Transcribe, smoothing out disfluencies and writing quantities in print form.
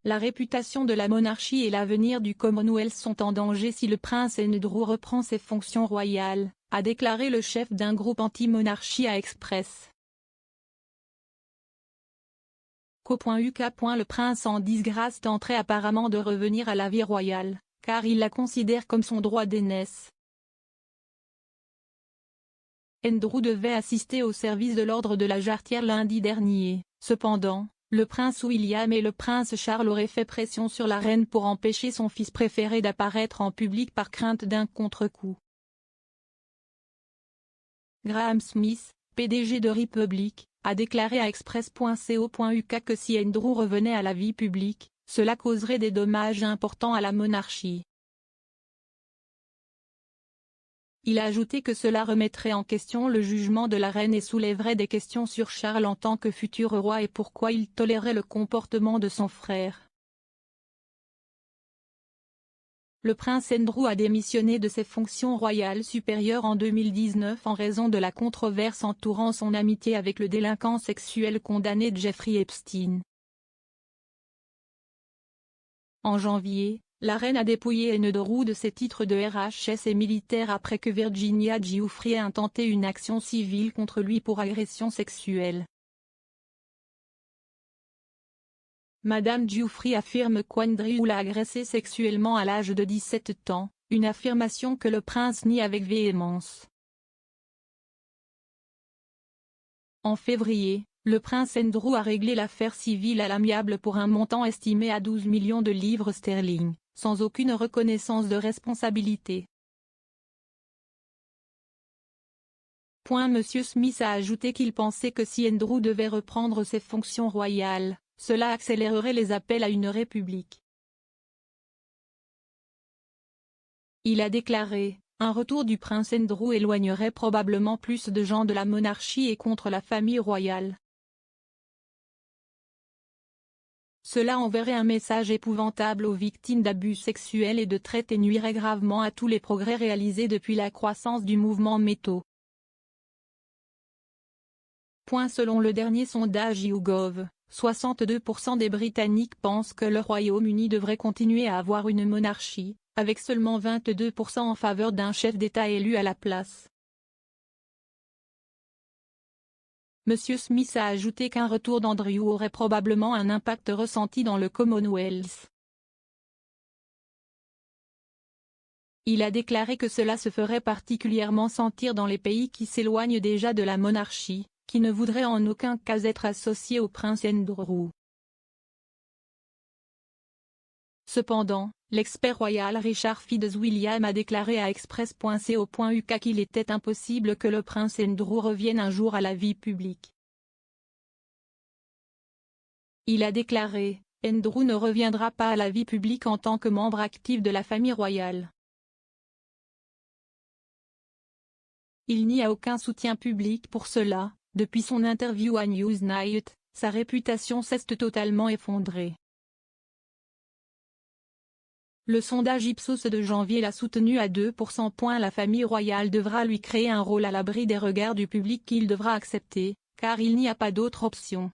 La réputation de la monarchie et l'avenir du Commonwealth sont en danger si le prince Andrew reprend ses fonctions royales, a déclaré le chef d'un groupe anti-monarchie à Express. Co.uk. Le prince en disgrâce tenterait apparemment de revenir à la vie royale, car il la considère comme son droit d'aînesse. Andrew devait assister au service de l'ordre de la Jarretière lundi dernier. Cependant, le prince William et le prince Charles auraient fait pression sur la reine pour empêcher son fils préféré d'apparaître en public par crainte d'un contre-coup. Graham Smith, PDG de Republic, a déclaré à Express.co.uk que si Andrew revenait à la vie publique, cela causerait des dommages importants à la monarchie. Il a ajouté que cela remettrait en question le jugement de la reine et soulèverait des questions sur Charles en tant que futur roi et pourquoi il tolérait le comportement de son frère. Le prince Andrew a démissionné de ses fonctions royales supérieures en 2019 en raison de la controverse entourant son amitié avec le délinquant sexuel condamné Jeffrey Epstein. En janvier, la reine a dépouillé Andrew de ses titres de RHS et militaire après que Virginia Giuffre ait intenté une action civile contre lui pour agression sexuelle. Madame Giuffre affirme qu'Andrew l'a agressée sexuellement à l'âge de 17 ans, une affirmation que le prince nie avec véhémence. En février, le prince Andrew a réglé l'affaire civile à l'amiable pour un montant estimé à 12 millions de livres sterling, sans aucune reconnaissance de responsabilité. Monsieur Smith a ajouté qu'il pensait que si Andrew devait reprendre ses fonctions royales, cela accélérerait les appels à une république. Il a déclaré, un retour du prince Andrew éloignerait probablement plus de gens de la monarchie et contre la famille royale. Cela enverrait un message épouvantable aux victimes d'abus sexuels et de traite et nuirait gravement à tous les progrès réalisés depuis la croissance du mouvement MeToo. Selon le dernier sondage YouGov, 62% des Britanniques pensent que le Royaume-Uni devrait continuer à avoir une monarchie, avec seulement 22% en faveur d'un chef d'État élu à la place. Monsieur Smith a ajouté qu'un retour d'Andrew aurait probablement un impact ressenti dans le Commonwealth. Il a déclaré que cela se ferait particulièrement sentir dans les pays qui s'éloignent déjà de la monarchie, qui ne voudraient en aucun cas être associés au prince Andrew. Cependant, l'expert royal Richard Fitzwilliam a déclaré à Express.co.uk qu'il était impossible que le prince Andrew revienne un jour à la vie publique. Il a déclaré, Andrew ne reviendra pas à la vie publique en tant que membre actif de la famille royale. Il n'y a aucun soutien public pour cela. Depuis son interview à Newsnight, sa réputation s'est totalement effondrée. Le sondage Ipsos de janvier l'a soutenu à 2%. La famille royale devra lui créer un rôle à l'abri des regards du public qu'il devra accepter, car il n'y a pas d'autre option.